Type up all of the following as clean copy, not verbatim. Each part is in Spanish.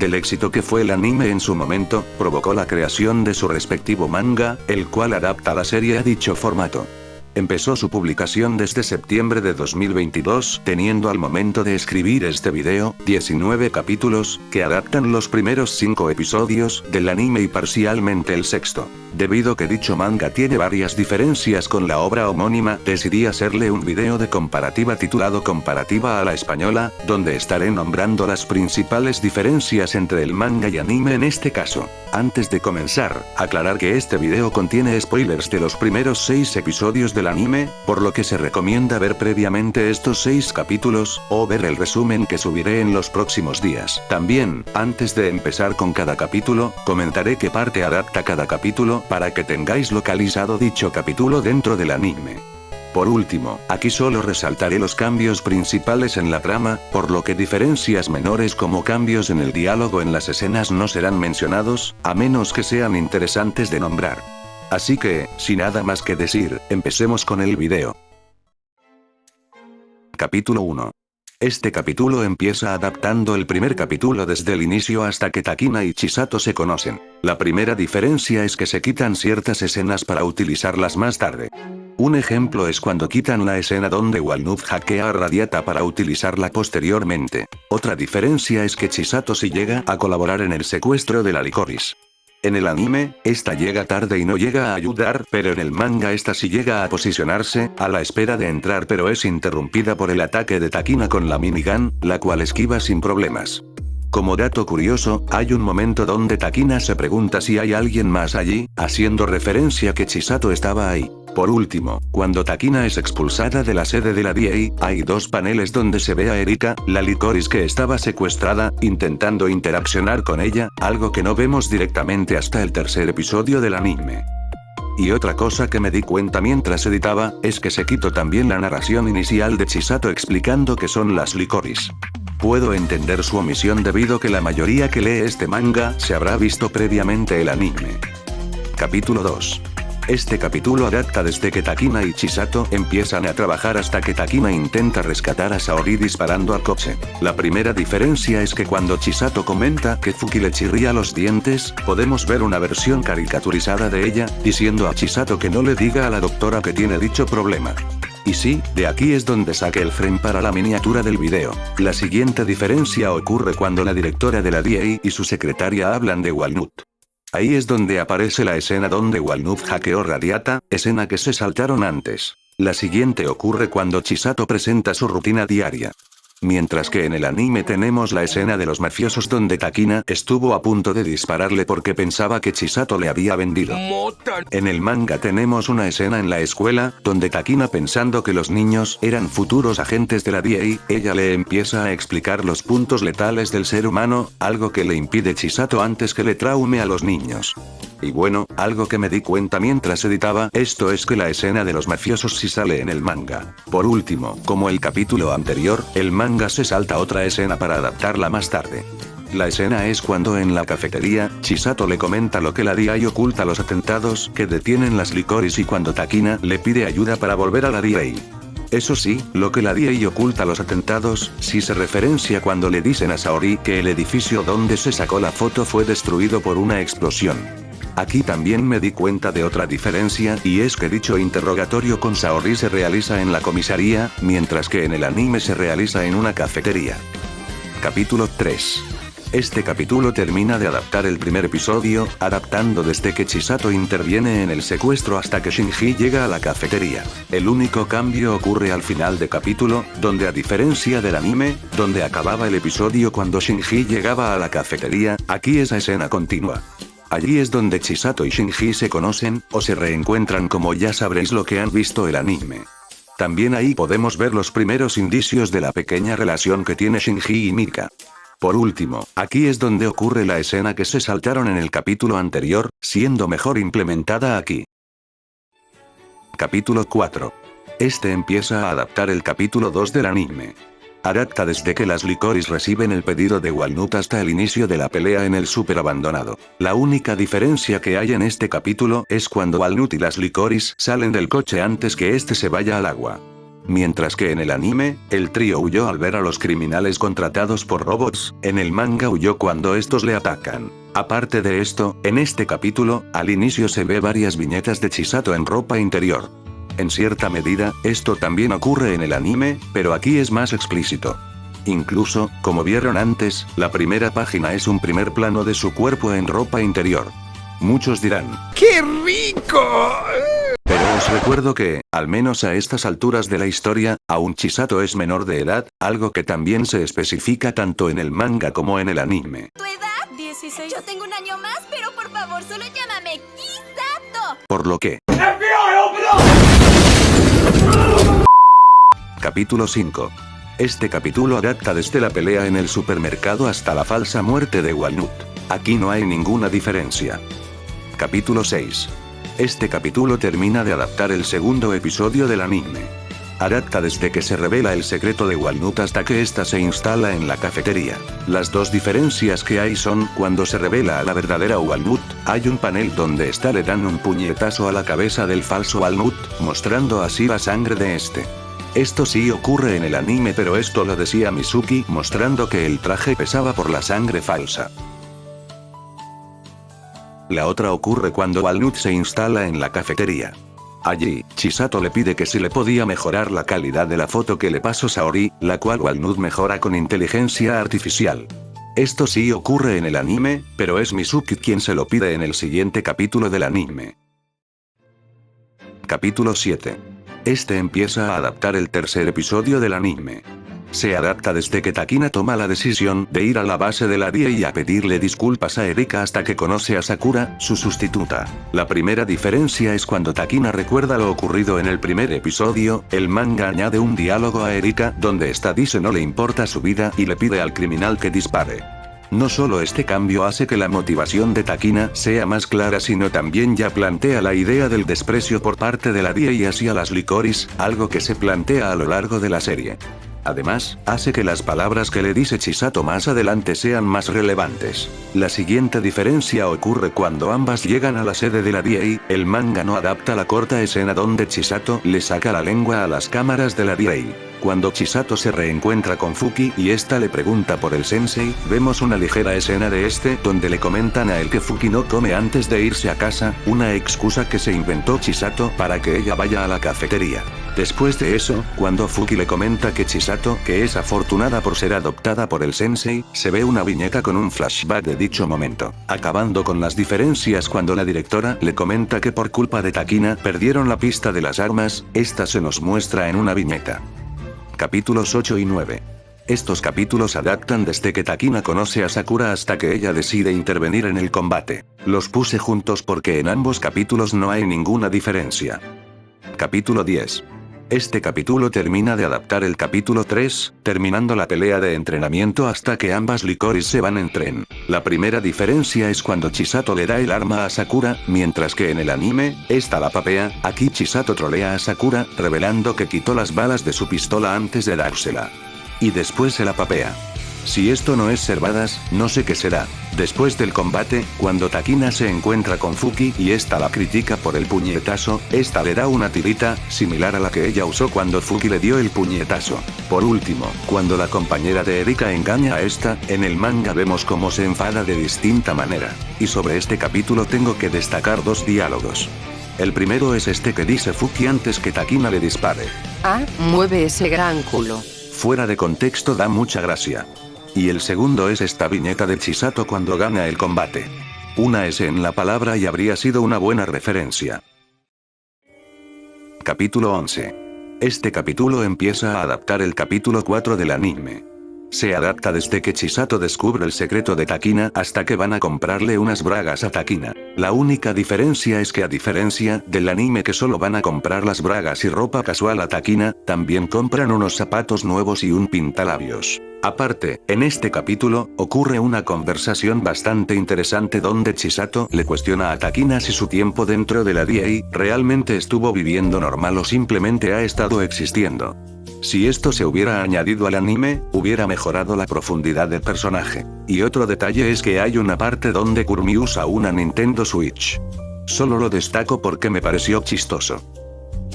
del éxito que fue el anime en su momento, provocó la creación de su respectivo manga, el cual adapta la serie a dicho formato. Empezó su publicación desde septiembre de 2022, teniendo al momento de escribir este video, 19 capítulos, que adaptan los primeros 5 episodios del anime y parcialmente el sexto. Debido que dicho manga tiene varias diferencias con la obra homónima, decidí hacerle un video de comparativa titulado Comparativa a la española, donde estaré nombrando las principales diferencias entre el manga y anime en este caso. Antes de comenzar, aclarar que este video contiene spoilers de los primeros 6 episodios del anime, por lo que se recomienda ver previamente estos 6 capítulos, o ver el resumen que subiré en los próximos días. También, antes de empezar con cada capítulo, comentaré qué parte adapta cada capítulo, para que tengáis localizado dicho capítulo dentro del anime. Por último, aquí solo resaltaré los cambios principales en la trama, por lo que diferencias menores como cambios en el diálogo en las escenas no serán mencionados, a menos que sean interesantes de nombrar. Así que, sin nada más que decir, empecemos con el video. Capítulo 1. Este capítulo empieza adaptando el primer capítulo desde el inicio hasta que Takina y Chisato se conocen. La primera diferencia es que se quitan ciertas escenas para utilizarlas más tarde. Un ejemplo es cuando quitan la escena donde Walnut hackea a Radiata para utilizarla posteriormente. Otra diferencia es que Chisato sí llega a colaborar en el secuestro de la Licorice. En el anime, esta llega tarde y no llega a ayudar, pero en el manga esta sí llega a posicionarse, a la espera de entrar, pero es interrumpida por el ataque de Takina con la minigun, la cual esquiva sin problemas. Como dato curioso, hay un momento donde Takina se pregunta si hay alguien más allí, haciendo referencia que Chisato estaba ahí. Por último, cuando Takina es expulsada de la sede de la DA, hay 2 paneles donde se ve a Erika, la Licorice que estaba secuestrada, intentando interaccionar con ella, algo que no vemos directamente hasta el tercer episodio del anime. Y otra cosa que me di cuenta mientras editaba, es que se quitó también la narración inicial de Chisato explicando qué son las Licorice. Puedo entender su omisión debido que la mayoría que lee este manga se habrá visto previamente el anime. Capítulo 2. Este capítulo adapta desde que Takina y Chisato empiezan a trabajar hasta que Takina intenta rescatar a Saori disparando al coche. La primera diferencia es que cuando Chisato comenta que Fuki le chirría los dientes, podemos ver una versión caricaturizada de ella, diciendo a Chisato que no le diga a la doctora que tiene dicho problema. Y sí, de aquí es donde saqué el frame para la miniatura del video. La siguiente diferencia ocurre cuando la directora de la DA y su secretaria hablan de Walnut. Ahí es donde aparece la escena donde Walnut hackeó Radiata, escena que se saltaron antes. La siguiente ocurre cuando Chisato presenta su rutina diaria. Mientras que en el anime tenemos la escena de los mafiosos donde Takina estuvo a punto de dispararle porque pensaba que Chisato le había vendido. En el manga tenemos una escena en la escuela, donde Takina pensando que los niños eran futuros agentes de la DA, ella le empieza a explicar los puntos letales del ser humano, algo que le impide Chisato antes que le traume a los niños. Y bueno, algo que me di cuenta mientras editaba esto es que la escena de los mafiosos sí sale en el manga. Por último, como el capítulo anterior, el manga se salta otra escena para adaptarla más tarde. La escena es cuando en la cafetería, Chisato le comenta lo que la DA oculta los atentados que detienen las Licorice y cuando Takina le pide ayuda para volver a la DA. Eso sí, lo que la DA oculta los atentados, sí se referencia cuando le dicen a Saori que el edificio donde se sacó la foto fue destruido por una explosión. Aquí también me di cuenta de otra diferencia, y es que dicho interrogatorio con Saori se realiza en la comisaría, mientras que en el anime se realiza en una cafetería. Capítulo 3. Este capítulo termina de adaptar el primer episodio, adaptando desde que Chisato interviene en el secuestro hasta que Shinji llega a la cafetería. El único cambio ocurre al final de capítulo, donde a diferencia del anime, donde acababa el episodio cuando Shinji llegaba a la cafetería, aquí esa escena continúa. Allí es donde Chisato y Shinji se conocen, o se reencuentran como ya sabréis lo que han visto el anime. También ahí podemos ver los primeros indicios de la pequeña relación que tiene Shinji y Mika. Por último, aquí es donde ocurre la escena que se saltaron en el capítulo anterior, siendo mejor implementada aquí. Capítulo 4. Este empieza a adaptar el capítulo 2 del anime. Adapta desde que las Licorice reciben el pedido de Walnut hasta el inicio de la pelea en el súper abandonado. La única diferencia que hay en este capítulo es cuando Walnut y las Licorice salen del coche antes que este se vaya al agua. Mientras que en el anime, el trío huyó al ver a los criminales contratados por robots, en el manga huyó cuando estos le atacan. Aparte de esto, en este capítulo, al inicio se ve varias viñetas de Chisato en ropa interior. En cierta medida, esto también ocurre en el anime, pero aquí es más explícito. Incluso, como vieron antes, la primera página es un primer plano de su cuerpo en ropa interior. Muchos dirán, ¡qué rico! Pero os recuerdo que, al menos a estas alturas de la historia, aún Chisato es menor de edad, algo que también se especifica tanto en el manga como en el anime. ¿Tu edad? 16. Yo tengo un año más, pero por favor, solo llámame Chisato. Por lo que... Capítulo 5. Este capítulo adapta desde la pelea en el supermercado hasta la falsa muerte de Walnut. Aquí no hay ninguna diferencia. Capítulo 6. Este capítulo termina de adaptar el segundo episodio del anime. Adapta desde que se revela el secreto de Walnut hasta que ésta se instala en la cafetería. Las dos diferencias que hay son, cuando se revela a la verdadera Walnut, hay un panel donde ésta le dan un puñetazo a la cabeza del falso Walnut, mostrando así la sangre de este. Esto sí ocurre en el anime, pero esto lo decía Mizuki, mostrando que el traje pesaba por la sangre falsa. La otra ocurre cuando Walnut se instala en la cafetería. Allí, Chisato le pide que si le podía mejorar la calidad de la foto que le pasó Saori, la cual Walnut mejora con inteligencia artificial. Esto sí ocurre en el anime, pero es Mizuki quien se lo pide en el siguiente capítulo del anime. Capítulo 7. Este empieza a adaptar el tercer episodio del anime. Se adapta desde que Takina toma la decisión de ir a la base de la DIA y a pedirle disculpas a Erika hasta que conoce a Sakura, su sustituta. La primera diferencia es cuando Takina recuerda lo ocurrido en el primer episodio, el manga añade un diálogo a Erika donde esta dice no le importa su vida y le pide al criminal que dispare. No solo este cambio hace que la motivación de Takina sea más clara, sino también ya plantea la idea del desprecio por parte de la DIA y hacia las licorice, algo que se plantea a lo largo de la serie. Además, hace que las palabras que le dice Chisato más adelante sean más relevantes. La siguiente diferencia ocurre cuando ambas llegan a la sede de la DIA. El manga no adapta la corta escena donde Chisato le saca la lengua a las cámaras de la DIA. Cuando Chisato se reencuentra con Fuki y esta le pregunta por el sensei, vemos una ligera escena de este donde le comentan a él que Fuki no come antes de irse a casa, una excusa que se inventó Chisato para que ella vaya a la cafetería. Después de eso, cuando Fuki le comenta que Chisato, que es afortunada por ser adoptada por el sensei, se ve una viñeta con un flashback de dicho momento. Acabando con las diferencias cuando la directora le comenta que por culpa de Takina perdieron la pista de las armas, esta se nos muestra en una viñeta. Capítulos 8 y 9. Estos capítulos adaptan desde que Takina conoce a Sakura hasta que ella decide intervenir en el combate. Los puse juntos porque en ambos capítulos no hay ninguna diferencia. Capítulo 10. Este capítulo termina de adaptar el capítulo 3, terminando la pelea de entrenamiento hasta que ambas licorice se van en tren. La primera diferencia es cuando Chisato le da el arma a Sakura, mientras que en el anime, esta la papea. Aquí Chisato trolea a Sakura, revelando que quitó las balas de su pistola antes de dársela. Y después se la papea. Si esto no es ser badass, no sé qué será. Después del combate, cuando Takina se encuentra con Fuki y esta la critica por el puñetazo, esta le da una tirita, similar a la que ella usó cuando Fuki le dio el puñetazo. Por último, cuando la compañera de Erika engaña a esta, en el manga vemos cómo se enfada de distinta manera. Y sobre este capítulo tengo que destacar dos diálogos. El primero es este que dice Fuki antes que Takina le dispare. Ah, mueve ese gran culo. Fuera de contexto da mucha gracia. Y el segundo es esta viñeta de Chisato cuando gana el combate. Una S en la palabra y habría sido una buena referencia. Capítulo 11. Este capítulo empieza a adaptar el capítulo 4 del anime. Se adapta desde que Chisato descubre el secreto de Takina hasta que van a comprarle unas bragas a Takina. La única diferencia es que a diferencia del anime que solo van a comprar las bragas y ropa casual a Takina, también compran unos zapatos nuevos y un pintalabios. Aparte, en este capítulo, ocurre una conversación bastante interesante donde Chisato le cuestiona a Takina si su tiempo dentro de la DIA realmente estuvo viviendo normal o simplemente ha estado existiendo. Si esto se hubiera añadido al anime, hubiera mejorado la profundidad del personaje. Y otro detalle es que hay una parte donde Kurumi usa una Nintendo Switch. Solo lo destaco porque me pareció chistoso.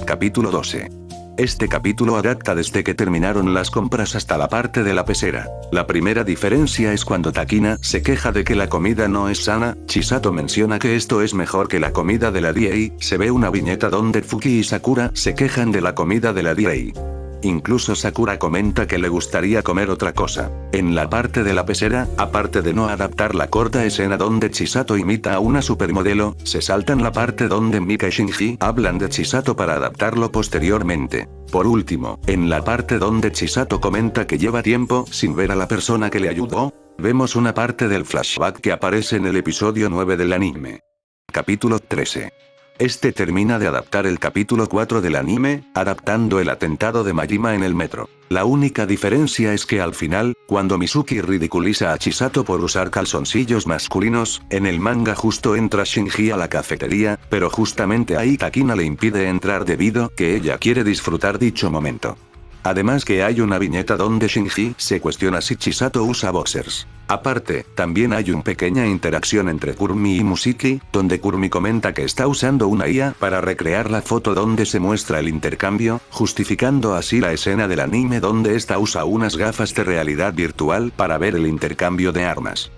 Capítulo 12. Este capítulo adapta desde que terminaron las compras hasta la parte de la pecera. La primera diferencia es cuando Takina se queja de que la comida no es sana, Chisato menciona que esto es mejor que la comida de la DA, se ve una viñeta donde Fuki y Sakura se quejan de la comida de la DA. Incluso Sakura comenta que le gustaría comer otra cosa. En la parte de la pecera, aparte de no adaptar la corta escena donde Chisato imita a una supermodelo, se saltan la parte donde Mika y Shinji hablan de Chisato para adaptarlo posteriormente. Por último, en la parte donde Chisato comenta que lleva tiempo sin ver a la persona que le ayudó, vemos una parte del flashback que aparece en el episodio 9 del anime. Capítulo 13. Este termina de adaptar el capítulo 4 del anime, adaptando el atentado de Majima en el metro. La única diferencia es que al final, cuando Mizuki ridiculiza a Chisato por usar calzoncillos masculinos, en el manga justo entra Shinji a la cafetería, pero justamente ahí Takina le impide entrar debido que ella quiere disfrutar dicho momento. Además que hay una viñeta donde Shinji se cuestiona si Chisato usa boxers. Aparte, también hay una pequeña interacción entre Kurumi y Musiki, donde Kurumi comenta que está usando una IA para recrear la foto donde se muestra el intercambio, justificando así la escena del anime donde esta usa unas gafas de realidad virtual para ver el intercambio de armas.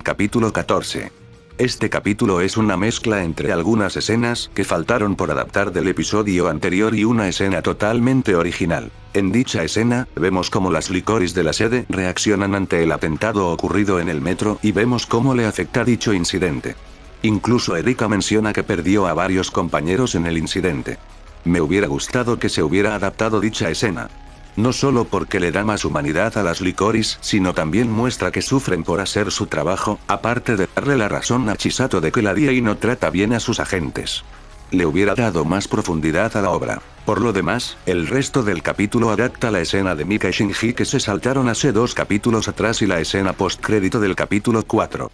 Capítulo 14. Este capítulo es una mezcla entre algunas escenas que faltaron por adaptar del episodio anterior y una escena totalmente original. En dicha escena, vemos cómo las licorice de la sede reaccionan ante el atentado ocurrido en el metro y vemos cómo le afecta dicho incidente. Incluso Erika menciona que perdió a varios compañeros en el incidente. Me hubiera gustado que se hubiera adaptado dicha escena. No solo porque le da más humanidad a las licorice, sino también muestra que sufren por hacer su trabajo, aparte de darle la razón a Chisato de que la DA no trata bien a sus agentes. Le hubiera dado más profundidad a la obra. Por lo demás, el resto del capítulo adapta la escena de Mika y Shinji que se saltaron hace 2 capítulos atrás y la escena postcrédito del capítulo 4.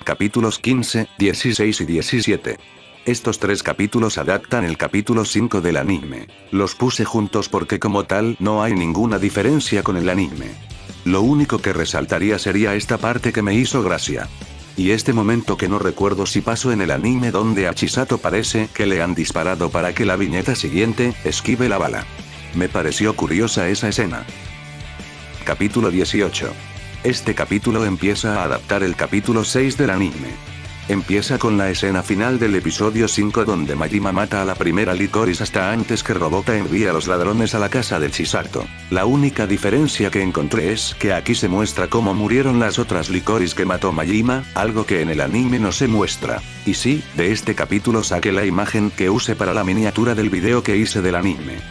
Capítulos 15, 16 y 17. Estos 3 capítulos adaptan el capítulo 5 del anime. Los puse juntos porque como tal no hay ninguna diferencia con el anime. Lo único que resaltaría sería esta parte que me hizo gracia. Y este momento que no recuerdo si pasó en el anime donde a Chisato parece que le han disparado para que la viñeta siguiente esquive la bala. Me pareció curiosa esa escena. Capítulo 18. Este capítulo empieza a adaptar el capítulo 6 del anime. Empieza con la escena final del episodio 5 donde Majima mata a la primera licorice hasta antes que Robota envíe a los ladrones a la casa de Chisato. La única diferencia que encontré es que aquí se muestra cómo murieron las otras licorice que mató Majima, algo que en el anime no se muestra. Y sí, de este capítulo saqué la imagen que use para la miniatura del video que hice del anime.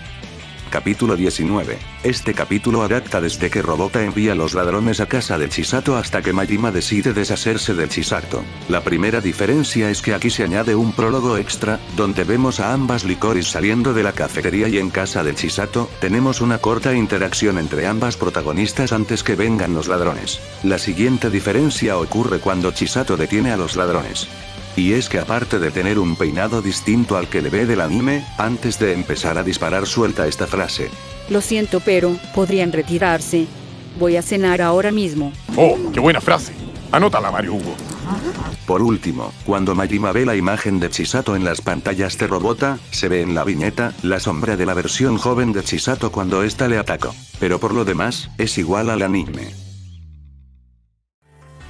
Capítulo 19. Este capítulo adapta desde que Robota envía a los ladrones a casa de Chisato hasta que Majima decide deshacerse de Chisato. La primera diferencia es que aquí se añade un prólogo extra, donde vemos a ambas licorice saliendo de la cafetería y en casa de Chisato, tenemos una corta interacción entre ambas protagonistas antes que vengan los ladrones. La siguiente diferencia ocurre cuando Chisato detiene a los ladrones. Y es que aparte de tener un peinado distinto al que le ve del anime, antes de empezar a disparar suelta esta frase. Lo siento, pero podrían retirarse. Voy a cenar ahora mismo. ¡Oh, qué buena frase! Anótala, Mario Hugo. Por último, cuando Majima ve la imagen de Chisato en las pantallas de Robota, se ve en la viñeta la sombra de la versión joven de Chisato cuando ésta le atacó. Pero por lo demás, es igual al anime.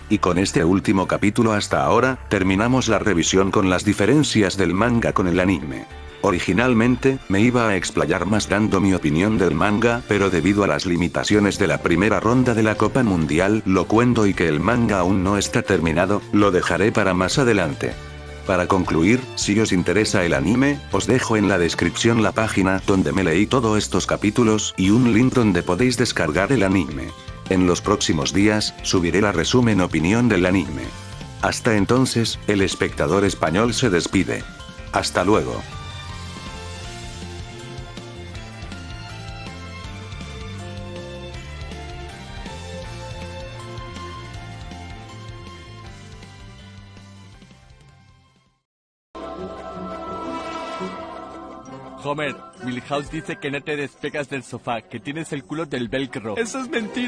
Y con este último capítulo hasta ahora, terminamos la revisión con las diferencias del manga con el anime. Originalmente, me iba a explayar más dando mi opinión del manga, pero debido a las limitaciones de la primera ronda de la Copa Mundial, lo cuento y que el manga aún no está terminado, lo dejaré para más adelante. Para concluir, si os interesa el anime, os dejo en la descripción la página donde me leí todos estos capítulos y un link donde podéis descargar el anime. En los próximos días, subiré la resumen opinión del anime. Hasta entonces, el espectador español se despide. Hasta luego. Homer, Milhouse dice que no te despegas del sofá, que tienes el culo del velcro. Eso es mentira.